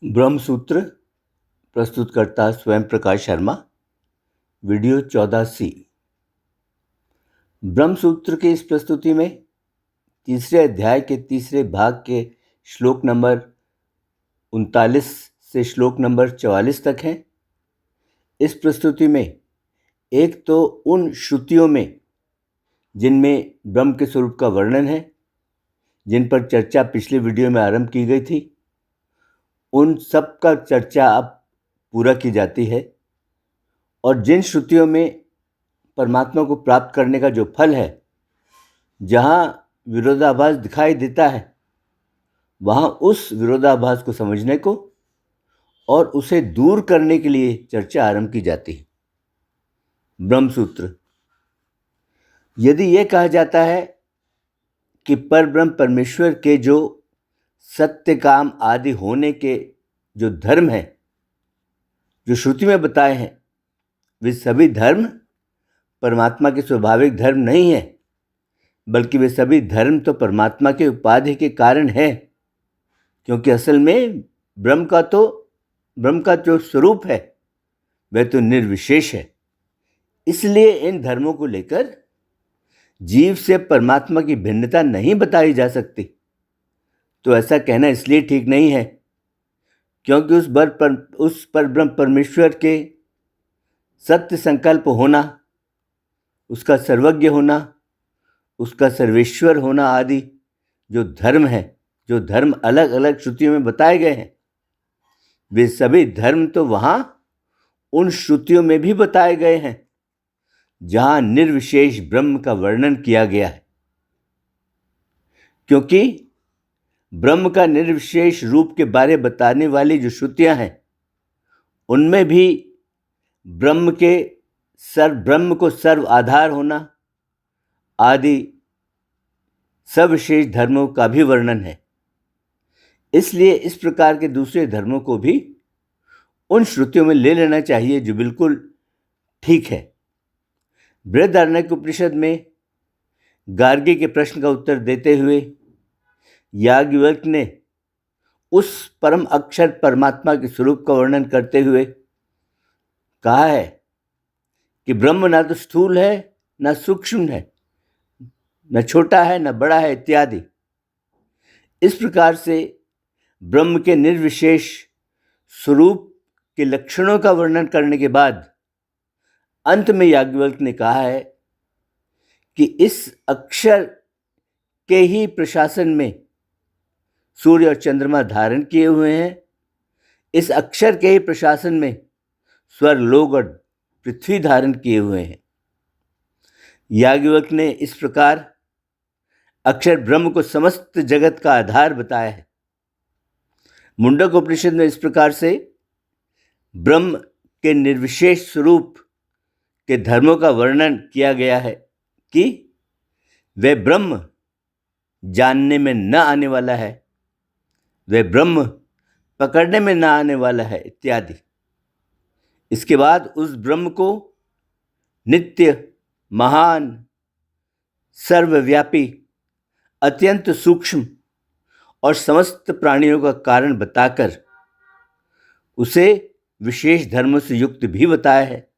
ब्रह्मसूत्र प्रस्तुतकर्ता स्वयं Prakash Sharma. Video 14C। Brahmasutra की इस प्रस्तुति में तीसरे अध्याय के तीसरे भाग के श्लोक नंबर 39 से श्लोक नंबर 44 तक हैं। इस प्रस्तुति में एक तो उन श्रुतियों में जिनमें ब्रह्म के स्वरूप का वर्णन है, जिन पर चर्चा पिछले वीडियो में आरंभ की गई थी, उन सब का चर्चा अब पूरा की जाती है। और जिन श्रुतियों में परमात्मा को प्राप्त करने का जो फल है, जहाँ विरोधाभास दिखाई देता है, वहाँ उस विरोधाभास को समझने को और उसे दूर करने के लिए चर्चा आरंभ की जाती है। ब्रह्मसूत्र। यदि यह कहा जाता है कि परब्रह्म परमेश्वर के जो सत्य काम आदि होने के जो धर्म हैं, जो श्रुति में बताए हैं, वे सभी धर्म परमात्मा के स्वाभाविक धर्म नहीं है, बल्कि वे सभी धर्म तो परमात्मा के उपाधि के कारण है। क्योंकि असल में ब्रह्म का जो स्वरूप है वह तो निर्विशेष है। इसलिए इन धर्मों को लेकर जीव से परमात्मा की भिन्नता नहीं बताई जा सकती। तो ऐसा कहना इसलिए ठीक नहीं है क्योंकि उस परब्रह्म परमेश्वर के सत्य संकल्प होना, उसका सर्वज्ञ होना, उसका सर्वेश्वर होना आदि जो धर्म है, जो धर्म अलग अलग श्रुतियों में बताए गए हैं, वे सभी धर्म तो वहाँ उन श्रुतियों में भी बताए गए हैं जहाँ निर्विशेष ब्रह्म का वर्णन किया गया है। क्योंकि ब्रह्म का निर्विशेष रूप के बारे बताने वाली जो श्रुतियाँ हैं, उनमें भी ब्रह्म को सर्व आधार होना आदि सविशेष धर्मों का भी वर्णन है। इसलिए इस प्रकार के दूसरे धर्मों को भी उन श्रुतियों में ले लेना चाहिए जो बिल्कुल ठीक है। बृहदारण्यक उपनिषद में गार्गी के प्रश्न का उत्तर देते हुए याज्ञवल्क्य ने उस परम अक्षर परमात्मा के स्वरूप का वर्णन करते हुए कहा है कि ब्रह्म ना तो स्थूल है, ना सूक्ष्म है, न छोटा है, न बड़ा है इत्यादि। इस प्रकार से ब्रह्म के निर्विशेष स्वरूप के लक्षणों का वर्णन करने के बाद अंत में याज्ञवल्क्य ने कहा है कि इस अक्षर के ही प्रशासन में सूर्य और चंद्रमा धारण किए हुए हैं। इस अक्षर के ही प्रशासन में स्वर्गलोक और पृथ्वी धारण किए हुए हैं। याज्ञवल्क्य ने इस प्रकार अक्षर ब्रह्म को समस्त जगत का आधार बताया है। मुंडक उपनिषद में इस प्रकार से ब्रह्म के निर्विशेष स्वरूप के धर्मों का वर्णन किया गया है कि वह ब्रह्म जानने में न आने वाला है, वह ब्रह्म पकड़ने में न आने वाला है इत्यादि। इसके बाद उस ब्रह्म को नित्य, महान, सर्वव्यापी, अत्यंत सूक्ष्म और समस्त प्राणियों का कारण बताकर उसे विशेष धर्मों से युक्त भी बताया है।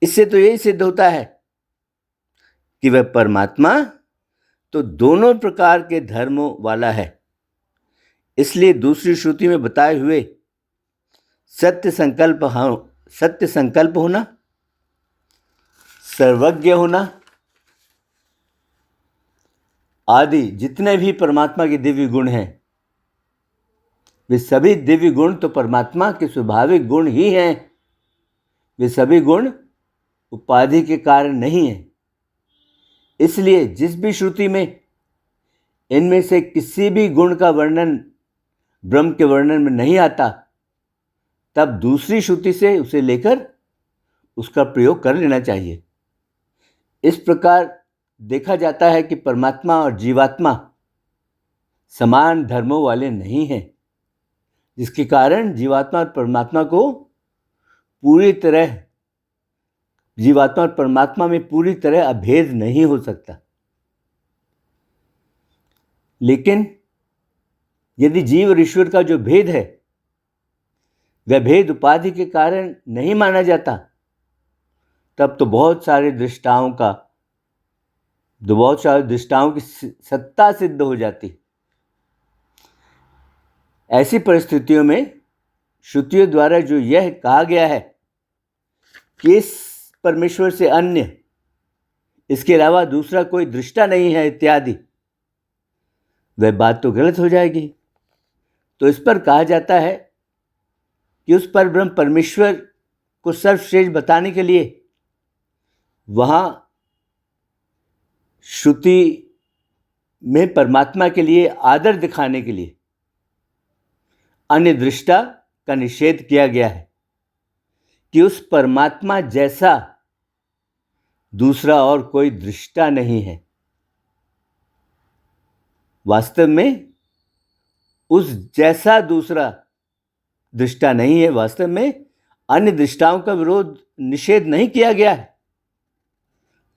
इससे तो यही सिद्ध होता है कि वह परमात्मा तो दोनों प्रकार के धर्मों वाला है। इसलिए दूसरी श्रुति में बताए हुए सत्य संकल्प होना, सर्वज्ञ होना आदि जितने भी परमात्मा के दिव्य गुण हैं, वे सभी दिव्य गुण तो परमात्मा के स्वाभाविक गुण ही हैं। वे सभी गुण उपाधि के कारण नहीं हैं। इसलिए जिस भी श्रुति में इनमें से किसी भी गुण का वर्णन ब्रह्म के वर्णन में नहीं आता, तब दूसरी श्रुति से उसे लेकर उसका प्रयोग कर लेना चाहिए। इस प्रकार देखा जाता है कि परमात्मा और जीवात्मा समान धर्मों वाले नहीं हैं, जिसके कारण जीवात्मा और परमात्मा में पूरी तरह अभेद नहीं हो सकता। लेकिन यदि जीव और ईश्वर का जो भेद है वह भेद उपाधि के कारण नहीं माना जाता, तब तो बहुत सारे दृष्टाओं की सत्ता सिद्ध हो जाती। ऐसी परिस्थितियों में श्रुतियों द्वारा जो यह कहा गया है कि इस परमेश्वर से अन्य, इसके अलावा दूसरा कोई दृष्टा नहीं है इत्यादि, वह बात तो गलत हो जाएगी। तो इस पर कहा जाता है कि उस परब्रह्म परमेश्वर को सर्वश्रेष्ठ बताने के लिए वहाँ श्रुति में परमात्मा के लिए आदर दिखाने के लिए अन्य दृष्टा का निषेध किया गया है कि उस परमात्मा जैसा दूसरा और कोई दृष्टा नहीं है। वास्तव में उस जैसा दूसरा दृष्टा नहीं है। वास्तव में अन्य दृष्टाओं का विरोध निषेध नहीं किया गया है।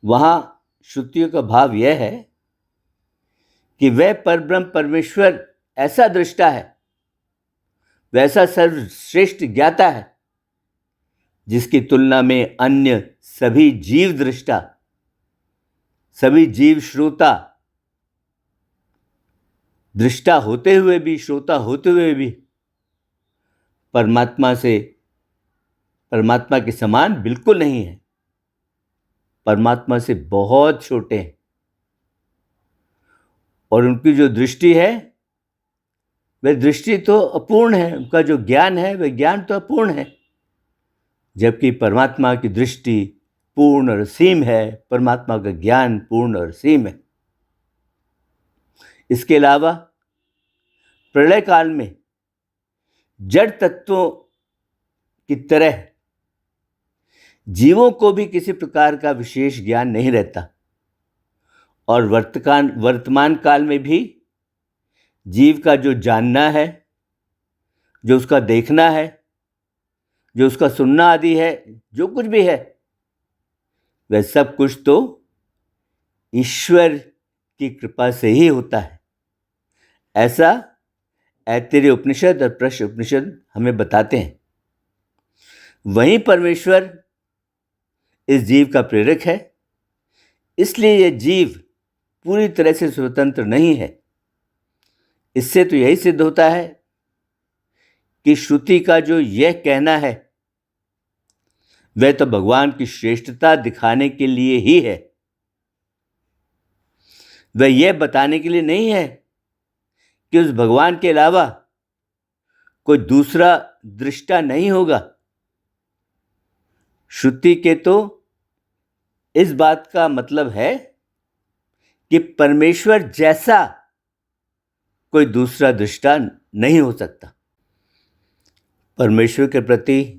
वहाँ श्रुतियों का भाव यह है कि वह परब्रह्म परमेश्वर ऐसा दृष्टा है, वैसा सर्वश्रेष्ठ ज्ञाता है, जिसकी तुलना में अन्य सभी जीव दृष्टा, सभी जीव श्रोता, दृष्टा होते हुए भी, श्रोता होते हुए भी परमात्मा के समान बिल्कुल नहीं है। परमात्मा से बहुत छोटे हैं और उनकी जो दृष्टि है वह दृष्टि तो अपूर्ण है। उनका जो ज्ञान है वह ज्ञान तो अपूर्ण है, जबकि परमात्मा की दृष्टि पूर्ण और असीम है। परमात्मा का ज्ञान पूर्ण और असीम है। इसके अलावा प्रलय काल में जड़ तत्वों की तरह जीवों को भी किसी प्रकार का विशेष ज्ञान नहीं रहता, और वर्तमान काल में भी जीव का जो जानना है, जो उसका देखना है, जो उसका सुनना आदि है, जो कुछ भी है, वह सब कुछ तो ईश्वर की कृपा से ही होता है। ऐसा ऐतरेय उपनिषद और प्रश्न उपनिषद हमें बताते हैं। वहीं परमेश्वर इस जीव का प्रेरक है, इसलिए यह जीव पूरी तरह से स्वतंत्र नहीं है। इससे तो यही सिद्ध होता है कि श्रुति का जो यह कहना है वह तो भगवान की श्रेष्ठता दिखाने के लिए ही है। वह यह बताने के लिए नहीं है कि उस भगवान के अलावा कोई दूसरा दृष्टा नहीं होगा। श्रुति के तो इस बात का मतलब है कि परमेश्वर जैसा कोई दूसरा दृष्टा नहीं हो सकता। परमेश्वर के प्रति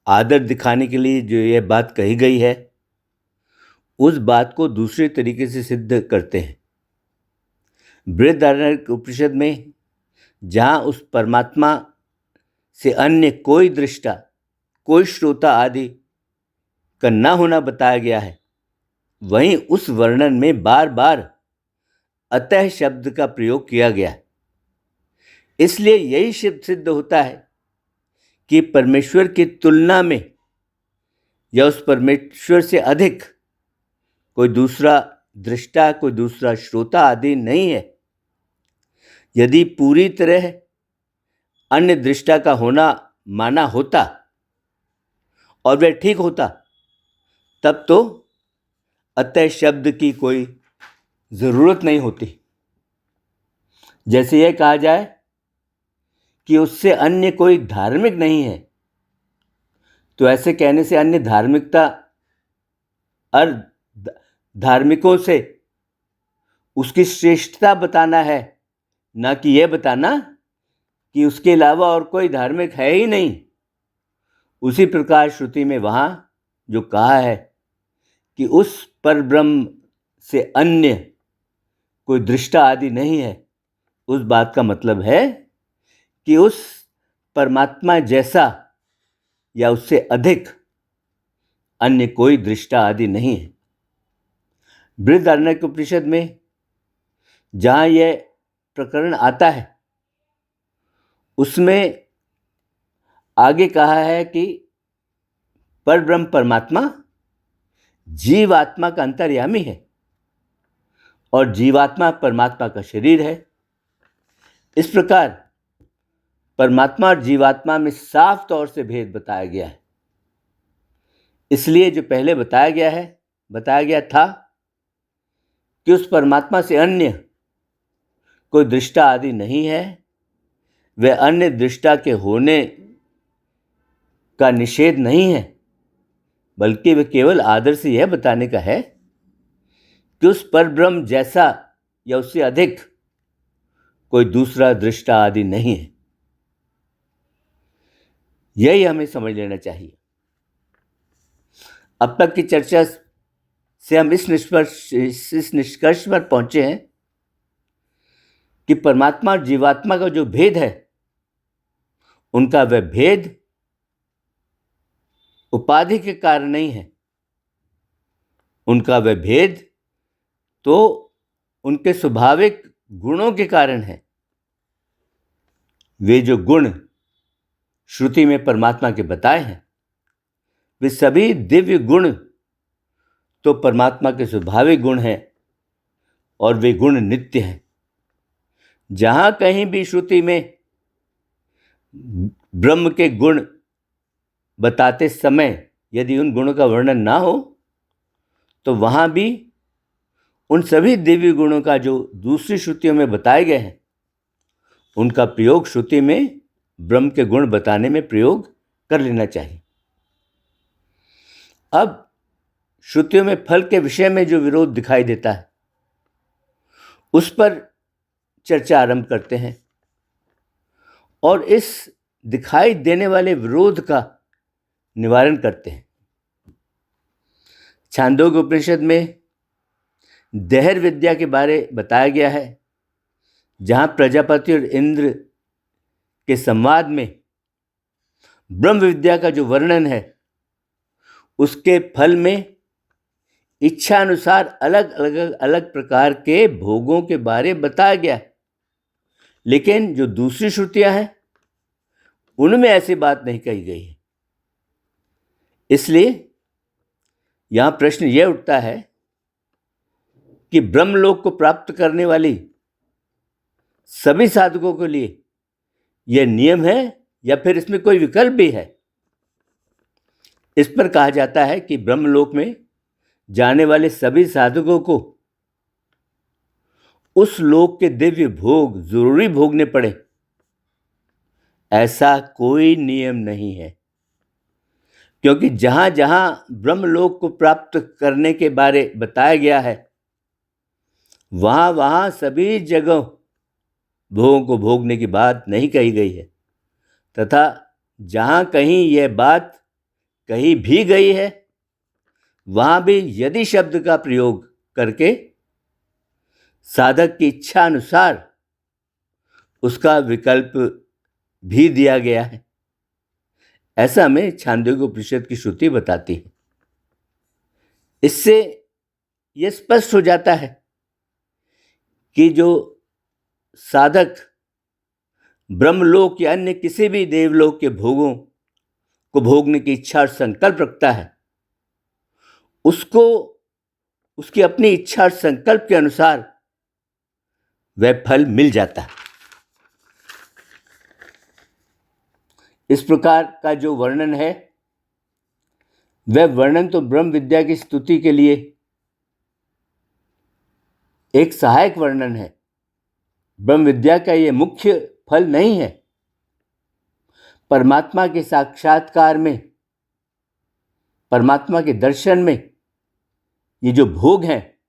आदर दिखाने के लिए जो यह बात कही गई है, उस बात को दूसरे तरीके से सिद्ध करते हैं। बृहदारण्यक उपनिषद में जहाँ उस परमात्मा से अन्य कोई दृष्टा, कोई श्रोता आदि का न होना बताया गया है, वहीं उस वर्णन में बार बार अतः शब्द का प्रयोग किया गया है। इसलिए यही सिद्ध होता है कि परमेश्वर की तुलना में या उस परमेश्वर से अधिक कोई दूसरा दृष्टा, कोई दूसरा श्रोता आदि नहीं है। यदि पूरी तरह अन्य दृष्टा का होना माना होता और वह ठीक होता, तब तो अतः शब्द की कोई ज़रूरत नहीं होती। जैसे यह कहा जाए कि उससे अन्य कोई धार्मिक नहीं है, तो ऐसे कहने से अन्य धार्मिकता और धार्मिकों से उसकी श्रेष्ठता बताना है, ना कि यह बताना कि उसके अलावा और कोई धार्मिक है ही नहीं। उसी प्रकार श्रुति में वहाँ जो कहा है कि उस परब्रह्म से अन्य कोई दृष्टा आदि नहीं है, उस बात का मतलब है कि उस परमात्मा जैसा या उससे अधिक अन्य कोई दृष्टा आदि नहीं है। बृहदारण्यक उपनिषद में जहाँ यह प्रकरण आता है उसमें आगे कहा है कि परब्रह्म परमात्मा जीवात्मा का अंतर्यामी है और जीवात्मा परमात्मा का शरीर है। इस प्रकार परमात्मा और जीवात्मा में साफ तौर से भेद बताया गया है। इसलिए जो पहले बताया गया था कि उस परमात्मा से अन्य कोई दृष्टा आदि नहीं है, वह अन्य दृष्टा के होने का निषेध नहीं है, बल्कि वह केवल आदर से यह बताने का है कि उस परब्रह्म जैसा या उससे अधिक कोई दूसरा दृष्टा आदि नहीं है। यही हमें समझ लेना चाहिए। अब तक की चर्चा से हम इस निष्कर्ष पर पहुंचे हैं कि परमात्मा और जीवात्मा का जो भेद है, उनका वह भेद उपाधि के कारण नहीं है, उनका वह भेद तो उनके स्वाभाविक गुणों के कारण है। वे जो गुण श्रुति में परमात्मा के बताए हैं, वे सभी दिव्य गुण तो परमात्मा के स्वाभाविक गुण हैं और वे गुण नित्य हैं। जहाँ कहीं भी श्रुति में ब्रह्म के गुण बताते समय यदि उन गुणों का वर्णन ना हो, तो वहाँ भी उन सभी दिव्य गुणों का जो दूसरी श्रुतियों में बताए गए हैं, उनका प्रयोग श्रुति में ब्रह्म के गुण बताने में प्रयोग कर लेना चाहिए। अब श्रुतियों में फल के विषय में जो विरोध दिखाई देता है, उस पर चर्चा आरंभ करते हैं और इस दिखाई देने वाले विरोध का निवारण करते हैं। छांदोग्य उपनिषद में देहर विद्या के बारे बताया गया है, जहाँ प्रजापति और इंद्र के संवाद में ब्रह्म विद्या का जो वर्णन है, उसके फल में इच्छा अनुसार अलग प्रकार के भोगों के बारे बताया गया है। लेकिन जो दूसरी श्रुतियां हैं, उनमें ऐसी बात नहीं कही गई है। इसलिए यहां प्रश्न यह उठता है कि ब्रह्मलोक को प्राप्त करने वाली सभी साधकों के लिए यह नियम है या फिर इसमें कोई विकल्प भी है। इस पर कहा जाता है कि ब्रह्मलोक में जाने वाले सभी साधकों को उस लोक के दिव्य भोग जरूरी भोगने पड़े, ऐसा कोई नियम नहीं है। क्योंकि जहां जहां ब्रह्मलोक को प्राप्त करने के बारे बताया गया है, वहां वहां सभी जगह भोगों को भोगने की बात नहीं कही गई है, तथा जहां कहीं यह बात कही भी गई है, वहां भी यदि शब्द का प्रयोग करके साधक की इच्छा अनुसार उसका विकल्प भी दिया गया है। ऐसा हमें छांदोग्य उपनिषद की श्रुति बताती है। इससे यह स्पष्ट हो जाता है कि जो साधक ब्रह्मलोक या अन्य किसी भी देवलोक के भोगों को भोगने की इच्छा और संकल्प रखता है, उसको उसकी अपनी इच्छा और संकल्प के अनुसार वह फल मिल जाता है। इस प्रकार का जो वर्णन है, वह वर्णन तो ब्रह्म विद्या की स्तुति के लिए एक सहायक वर्णन है। ब्रह्म विद्या का यह मुख्य फल नहीं है। परमात्मा के साक्षात्कार में, परमात्मा के दर्शन में ये जो भोग हैं,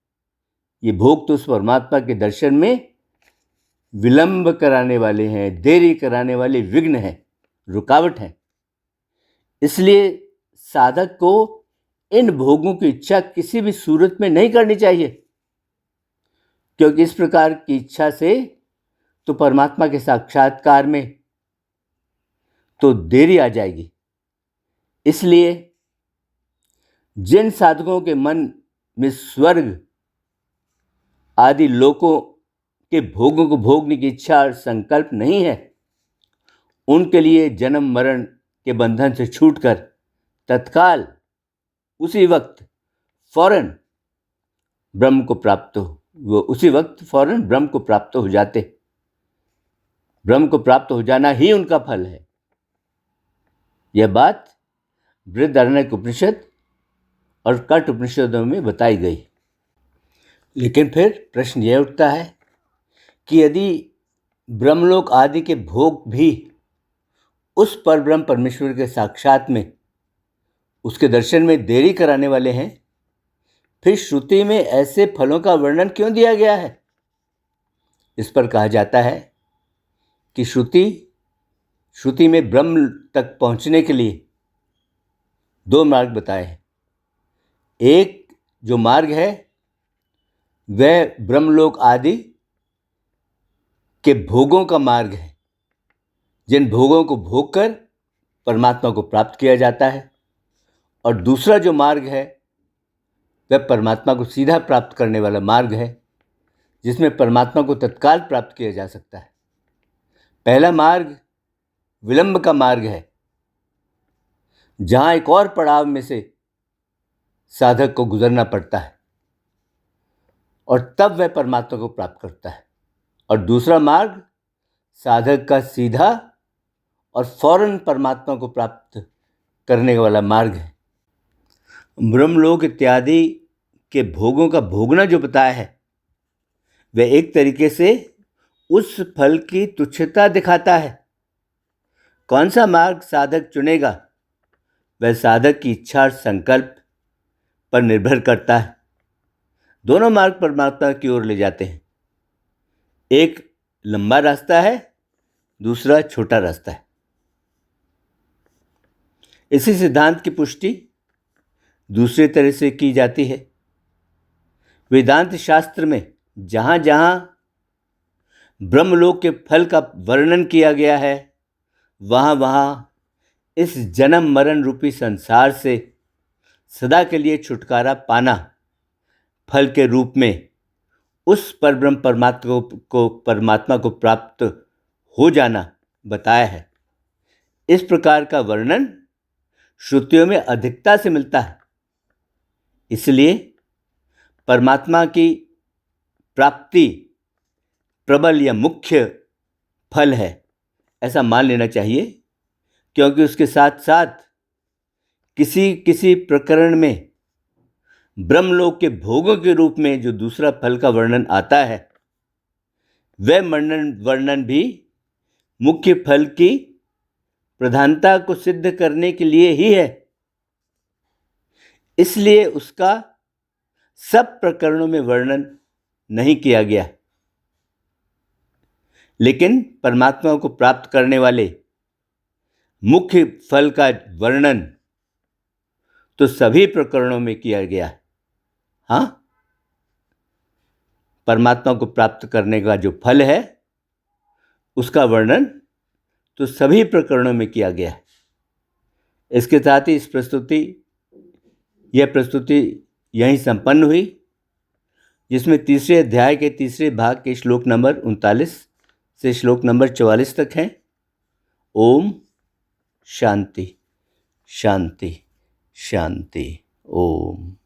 ये भोग तो उस परमात्मा के दर्शन में विलंब कराने वाले हैं, देरी कराने वाले विघ्न हैं, रुकावट है। इसलिए साधक को इन भोगों की इच्छा किसी भी सूरत में नहीं करनी चाहिए, क्योंकि इस प्रकार की इच्छा से तो परमात्मा के साक्षात्कार में तो देरी आ जाएगी। इसलिए जिन साधकों के मन में स्वर्ग आदि लोकों के भोगों को भोगने की इच्छा और संकल्प नहीं है, उनके लिए जन्म मरण के बंधन से छूटकर तत्काल उसी वक्त फौरन ब्रह्म को प्राप्त हो जाते। ब्रह्म को प्राप्त हो जाना ही उनका फल है। यह बात बृहदारण्यक उपनिषद और कठ उपनिषदों में बताई गई। लेकिन फिर प्रश्न यह उठता है कि यदि ब्रह्मलोक आदि के भोग भी उस परब्रह्म परमेश्वर के साक्षात में, उसके दर्शन में देरी कराने वाले हैं, फिर श्रुति में ऐसे फलों का वर्णन क्यों दिया गया है? इस पर कहा जाता है कि श्रुति में ब्रह्म तक पहुंचने के लिए दो मार्ग बताए हैं। एक जो मार्ग है वह ब्रह्मलोक आदि के भोगों का मार्ग है, जिन भोगों को भोग कर परमात्मा को प्राप्त किया जाता है। और दूसरा जो मार्ग है वह परमात्मा को सीधा प्राप्त करने वाला मार्ग है, जिसमें परमात्मा को तत्काल प्राप्त किया जा सकता है। पहला मार्ग विलंब का मार्ग है, जहाँ एक और पड़ाव में से साधक को गुजरना पड़ता है और तब वह परमात्मा को प्राप्त करता है। और दूसरा मार्ग साधक का सीधा और फौरन परमात्मा को प्राप्त करने वाला मार्ग है। ब्रह्मलोक इत्यादि के भोगों का भोगना जो बताया है वह एक तरीके से उस फल की तुच्छता दिखाता है। कौन सा मार्ग साधक चुनेगा वह साधक की इच्छा और संकल्प पर निर्भर करता है। दोनों मार्ग परमात्मा की ओर ले जाते हैं। एक लंबा रास्ता है, दूसरा छोटा रास्ता है। इसी सिद्धांत की पुष्टि दूसरे तरह से की जाती है। वेदांत शास्त्र में जहाँ जहाँ ब्रह्मलोक के फल का वर्णन किया गया है, वहाँ वहाँ इस जन्म मरण रूपी संसार से सदा के लिए छुटकारा पाना फल के रूप में उस परब्रह्म परमात्मा को प्राप्त हो जाना बताया है। इस प्रकार का वर्णन श्रुतियों में अधिकता से मिलता है। इसलिए परमात्मा की प्राप्ति प्रबल या मुख्य फल है ऐसा मान लेना चाहिए, क्योंकि उसके साथ साथ किसी प्रकरण में ब्रह्मलोक के भोगों के रूप में जो दूसरा फल का वर्णन आता है वह वर्णन भी मुख्य फल की प्रधानता को सिद्ध करने के लिए ही है। इसलिए उसका सब प्रकरणों में वर्णन नहीं किया गया। लेकिन परमात्मा को प्राप्त करने वाले मुख्य फल का वर्णन तो सभी प्रकरणों में किया गया है। हाँ, परमात्मा को प्राप्त करने का जो फल है उसका वर्णन तो सभी प्रकरणों में किया गया है। इसके साथ ही यह प्रस्तुति यहीं संपन्न हुई, जिसमें तीसरे अध्याय के तीसरे भाग के श्लोक नंबर 39 से श्लोक नंबर 44 तक हैं। ओम शांति शांति शांति। ओम।